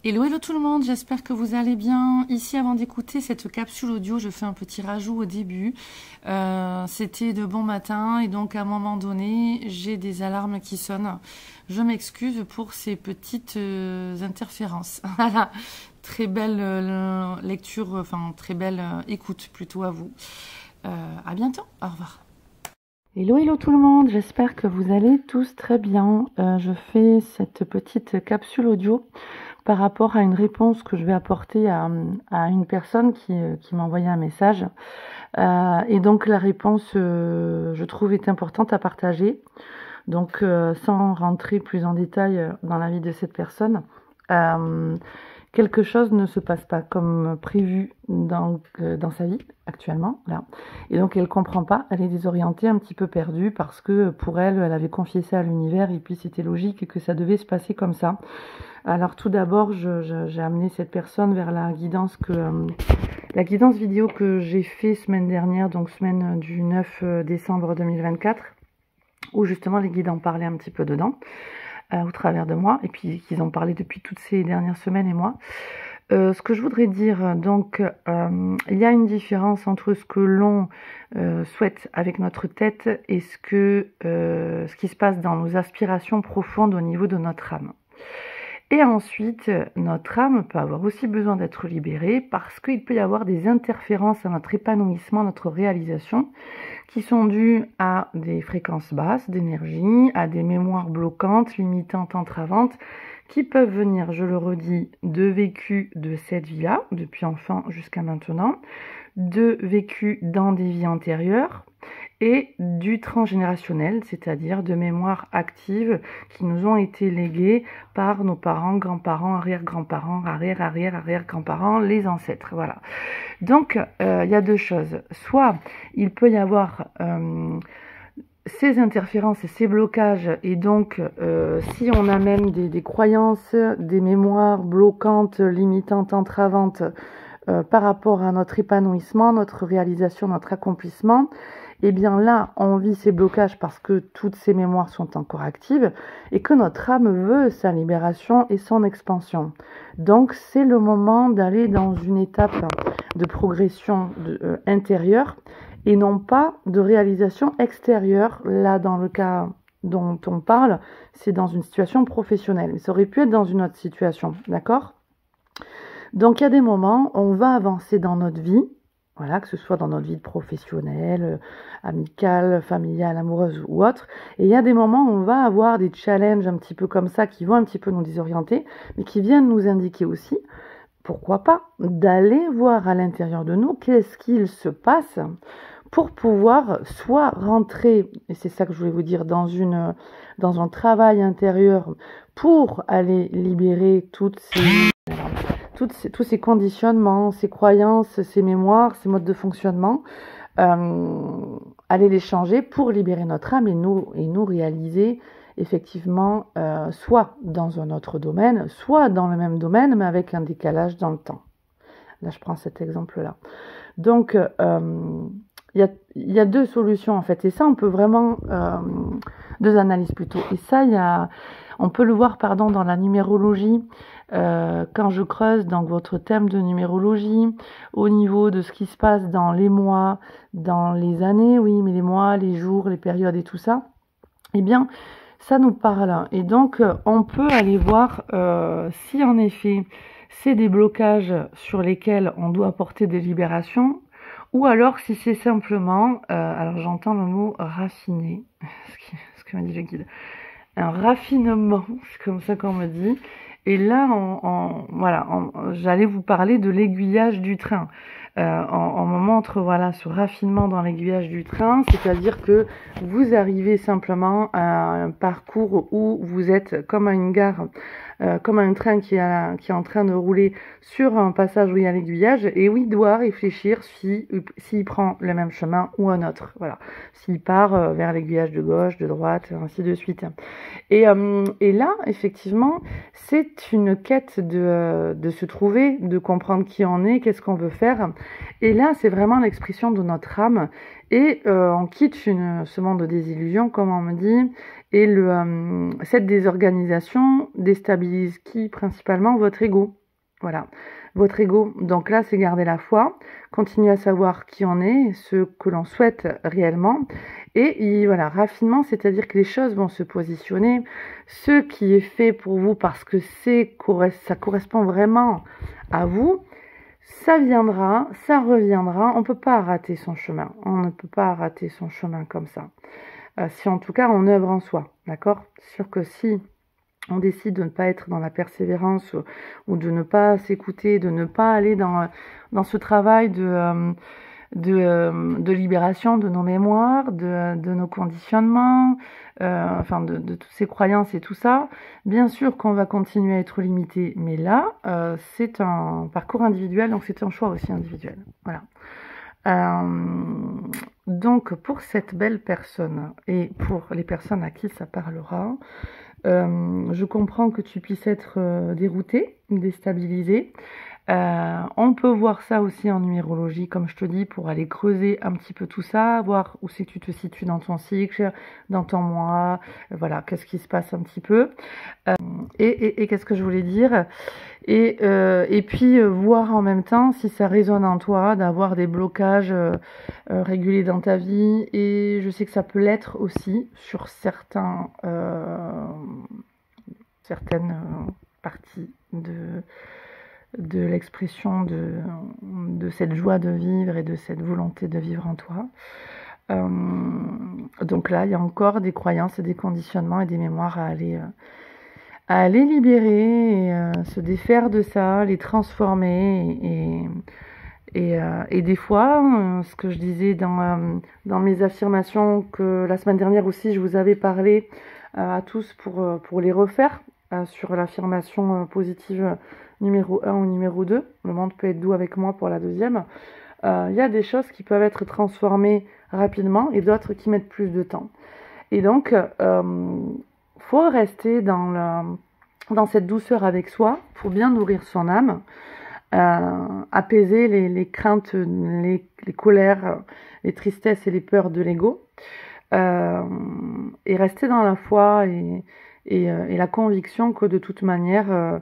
Hello, hello tout le monde, j'espère que vous allez bien. Ici, avant d'écouter cette capsule audio, je fais un petit rajout au début. C'était de bon matin et donc à un moment donné, j'ai des alarmes qui sonnent. Je m'excuse pour ces petites interférences. Voilà, très belle lecture, enfin très belle écoute plutôt à vous. À bientôt, au revoir. Hello, hello tout le monde, j'espère que vous allez tous très bien. Je fais cette petite capsule audio par rapport à une réponse que je vais apporter à une personne qui m'a envoyé un message. Et donc la réponse, je trouve, est importante à partager. Donc sans rentrer plus en détail dans la vie de cette personne, quelque chose ne se passe pas comme prévu dans sa vie actuellement, là. Et donc elle comprend pas, elle est désorientée, un petit peu perdue, parce que pour elle, elle avait confié ça à l'univers et puis c'était logique que ça devait se passer comme ça. Alors tout d'abord, j'ai amené cette personne vers la guidance vidéo que j'ai fait semaine dernière, donc semaine du 9 décembre 2024, où justement les guides en parlaient un petit peu dedans, au travers de moi, et puis qu'ils ont parlé depuis toutes ces dernières semaines et mois. Ce que je voudrais dire, donc, il y a une différence entre ce que l'on souhaite avec notre tête et ce qui se passe dans nos aspirations profondes au niveau de notre âme. Et ensuite, notre âme peut avoir aussi besoin d'être libérée parce qu'il peut y avoir des interférences à notre épanouissement, à notre réalisation, qui sont dues à des fréquences basses d'énergie, à des mémoires bloquantes, limitantes, entravantes, qui peuvent venir, je le redis, de vécus de cette vie-là, depuis enfant jusqu'à maintenant, de vécus dans des vies antérieures, et du transgénérationnel, c'est-à-dire de mémoires actives qui nous ont été léguées par nos parents, grands-parents, arrière-grands-parents, arrière-arrière-arrière-grands-parents, les ancêtres. Voilà. Donc, il y a deux choses. Soit il peut y avoir ces interférences et ces blocages, et donc si on amène des croyances, des mémoires bloquantes, limitantes, entravantes par rapport à notre épanouissement, notre réalisation, notre accomplissement, et bien là, on vit ces blocages parce que toutes ces mémoires sont encore actives et que notre âme veut sa libération et son expansion. Donc, c'est le moment d'aller dans une étape de progression intérieure et non pas de réalisation extérieure. Là, dans le cas dont on parle, c'est dans une situation professionnelle. Mais ça aurait pu être dans une autre situation, d'accord ? Donc, il y a des moments où on va avancer dans notre vie. Voilà, que ce soit dans notre vie professionnelle, amicale, familiale, amoureuse ou autre. Et il y a des moments où on va avoir des challenges un petit peu comme ça qui vont un petit peu nous désorienter, mais qui viennent nous indiquer aussi, pourquoi pas, d'aller voir à l'intérieur de nous qu'est-ce qu'il se passe pour pouvoir soit rentrer, et c'est ça que je voulais vous dire, dans un travail intérieur pour aller libérer tous ces conditionnements, ces croyances, ces mémoires, ces modes de fonctionnement, aller les changer pour libérer notre âme et nous réaliser effectivement soit dans un autre domaine, soit dans le même domaine, mais avec un décalage dans le temps. Là, je prends cet exemple-là. Donc, il y a deux solutions en fait, et ça, on peut vraiment... deux analyses plutôt. Et ça, on peut le voir dans la numérologie. Quand je creuse dans votre thème de numérologie, au niveau de ce qui se passe dans les mois, dans les années, oui, mais les mois, les jours, les périodes et tout ça, eh bien, ça nous parle. Et donc, on peut aller voir si en effet, c'est des blocages sur lesquels on doit apporter des libérations, ou alors si c'est simplement, alors j'entends le mot raffiné, ce que m'a dit le guide, un raffinement, c'est comme ça qu'on me dit. Et là, j'allais vous parler de l'aiguillage du train. On me montre ce raffinement dans l'aiguillage du train, c'est-à-dire que vous arrivez simplement à un parcours où vous êtes comme à une gare, comme un train qui est en train de rouler sur un passage où il y a l'aiguillage, et où il doit réfléchir s'il prend le même chemin ou un autre. Voilà, s'il part vers l'aiguillage de gauche, de droite, ainsi de suite. Et là, effectivement, c'est une quête de se trouver, de comprendre qui on est, qu'est-ce qu'on veut faire. Et là, c'est vraiment l'expression de notre âme. Et on quitte ce monde des illusions, comme on me dit, Et cette désorganisation déstabilise qui? Principalement votre ego. Voilà, votre ego. Donc là, c'est garder la foi, continuer à savoir qui on est, ce que l'on souhaite réellement. Et voilà, raffinement, c'est-à-dire que les choses vont se positionner. Ce qui est fait pour vous parce que ça correspond vraiment à vous, ça viendra, ça reviendra. On ne peut pas rater son chemin. On ne peut pas rater son chemin comme ça. Si en tout cas on œuvre en soi, d'accord? C'est sûr que si on décide de ne pas être dans la persévérance ou de ne pas s'écouter, de ne pas aller dans ce travail de libération de nos mémoires, de nos conditionnements, enfin de toutes ces croyances et tout ça, bien sûr qu'on va continuer à être limité, mais là, c'est un parcours individuel, donc c'est un choix aussi individuel. Voilà. Donc pour cette belle personne et pour les personnes à qui ça parlera, je comprends que tu puisses être dérouté, déstabilisé. On peut voir ça aussi en numérologie, comme je te dis, pour aller creuser un petit peu tout ça, voir où c'est que tu te situes dans ton cycle, dans ton mois, voilà, qu'est-ce qui se passe un petit peu. Et qu'est-ce que je voulais dire? Et puis voir en même temps si ça résonne en toi, d'avoir des blocages réguliers dans ta vie. Et je sais que ça peut l'être aussi sur certaines parties de l'expression de cette joie de vivre et de cette volonté de vivre en toi. Donc là, il y a encore des croyances et des conditionnements et des mémoires à aller libérer et se défaire de ça, les transformer et des fois, ce que je disais dans mes affirmations que la semaine dernière aussi je vous avais parlé à tous pour les refaire sur l'affirmation positive numéro 1 ou numéro 2, le monde peut être doux avec moi pour la deuxième, il y a des choses qui peuvent être transformées rapidement et d'autres qui mettent plus de temps. Et donc, faut rester dans cette douceur avec soi pour bien nourrir son âme, apaiser les craintes, les colères, les tristesses et les peurs de l'ego, et rester dans la foi et la conviction que de toute manière,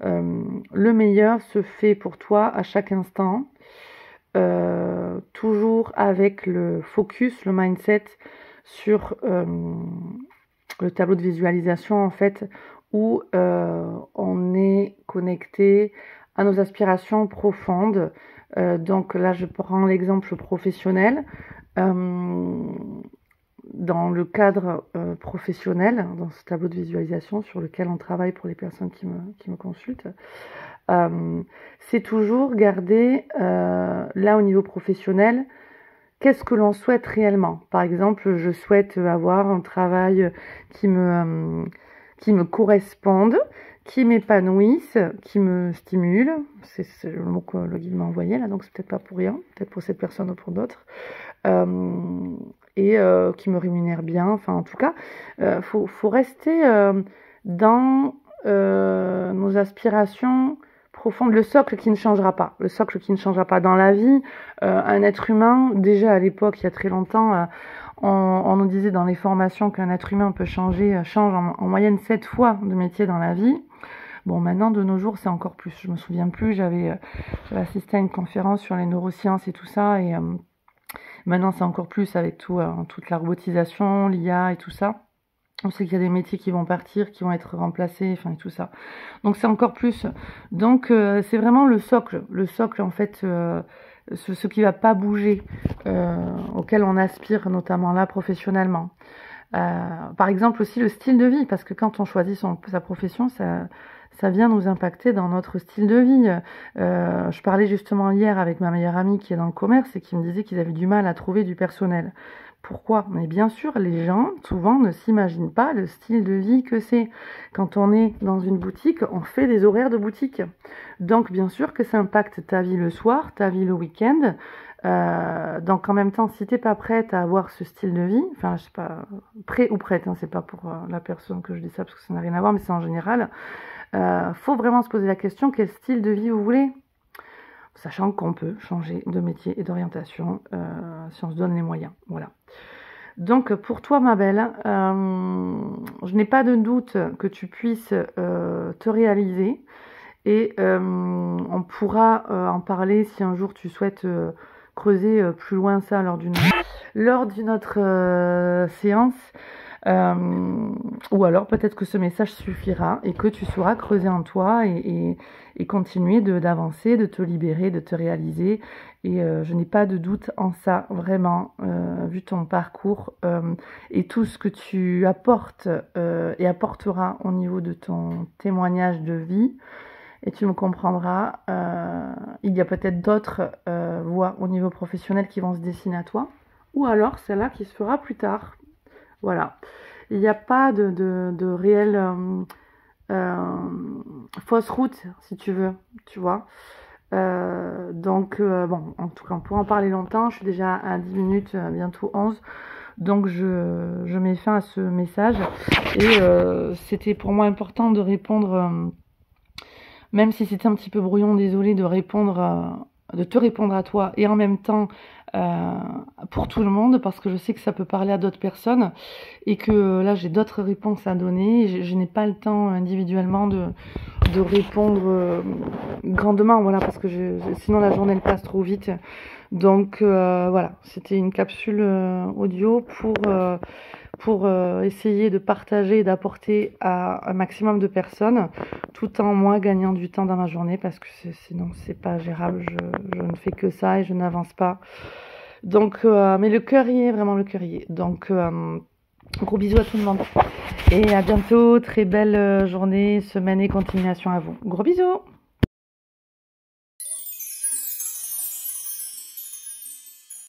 le meilleur se fait pour toi à chaque instant, toujours avec le focus, le mindset sur le tableau de visualisation en fait, où on est connecté à nos aspirations profondes. Donc là, je prends l'exemple professionnel. Dans le cadre professionnel, dans ce tableau de visualisation sur lequel on travaille pour les personnes qui me consultent, c'est toujours garder là au niveau professionnel, qu'est-ce que l'on souhaite réellement. Par exemple, je souhaite avoir un travail qui me corresponde, qui m'épanouisse, qui me stimule. C'est le mot que le guide m'a envoyé là, donc c'est peut-être pas pour rien, peut-être pour cette personne ou pour d'autres. Et qui me rémunère bien, enfin en tout cas, faut rester dans nos aspirations profondes, le socle qui ne changera pas, le socle qui ne changera pas dans la vie. Un être humain, déjà à l'époque, il y a très longtemps, on nous disait dans les formations qu'un être humain peut change en moyenne 7 fois de métier dans la vie. Bon, maintenant, de nos jours, c'est encore plus. Je me souviens plus, j'avais assisté à une conférence sur les neurosciences et tout ça, et maintenant, c'est encore plus avec toute la robotisation, l'IA et tout ça. On sait qu'il y a des métiers qui vont partir, qui vont être remplacés, enfin, et tout ça. Donc, c'est encore plus. Donc, c'est vraiment le socle en fait, ce qui va pas bouger, auquel on aspire, notamment là, professionnellement. Par exemple, aussi le style de vie, parce que quand on choisit sa profession, ça vient nous impacter dans notre style de vie. Je parlais justement hier avec ma meilleure amie qui est dans le commerce et qui me disait qu'ils avaient du mal à trouver du personnel. Pourquoi? Mais bien sûr, les gens, souvent, ne s'imaginent pas le style de vie que c'est. Quand on est dans une boutique, on fait des horaires de boutique. Donc, bien sûr que ça impacte ta vie le soir, ta vie le week-end. Donc, en même temps, si t'es pas prête à avoir ce style de vie, enfin, je sais pas, prêt ou prête, hein, c'est pas pour la personne que je dis ça parce que ça n'a rien à voir, mais c'est en général. Faut vraiment se poser la question, quel style de vie vous voulez? Sachant qu'on peut changer de métier et d'orientation si on se donne les moyens. Voilà. Donc pour toi ma belle, je n'ai pas de doute que tu puisses te réaliser et on pourra en parler si un jour tu souhaites creuser plus loin ça lors d'une autre séance. Ou alors peut-être que ce message suffira et que tu sauras creuser en toi et continuer d'avancer, de te libérer, de te réaliser. Et je n'ai pas de doute en ça, vraiment, vu ton parcours et tout ce que tu apportes et apporteras au niveau de ton témoignage de vie. Et tu me comprendras, il y a peut-être d'autres voies au niveau professionnel qui vont se dessiner à toi, ou alors celle-là qui se fera plus tard. Voilà. Il n'y a pas de réelle fausse route, si tu veux, tu vois. Donc, bon, en tout cas, on pourra en parler longtemps. Je suis déjà à 10 minutes, bientôt 11. Donc, je mets fin à ce message. Et c'était pour moi important de répondre, même si c'était un petit peu brouillon, désolé, de te répondre à toi et en même temps pour tout le monde, parce que je sais que ça peut parler à d'autres personnes et que là j'ai d'autres réponses à donner. Je n'ai pas le temps individuellement de répondre grandement, voilà, parce que sinon la journée elle passe trop vite. Donc voilà, c'était une capsule audio pour essayer de partager et d'apporter à un maximum de personnes, tout en moi gagnant du temps dans ma journée, parce que sinon c'est pas gérable, je ne fais que ça et je n'avance pas. Donc, mais le cœur y est, vraiment le cœur y est. Donc, gros bisous à tout le monde. Et à bientôt, très belle journée, semaine et continuation à vous. Gros bisous!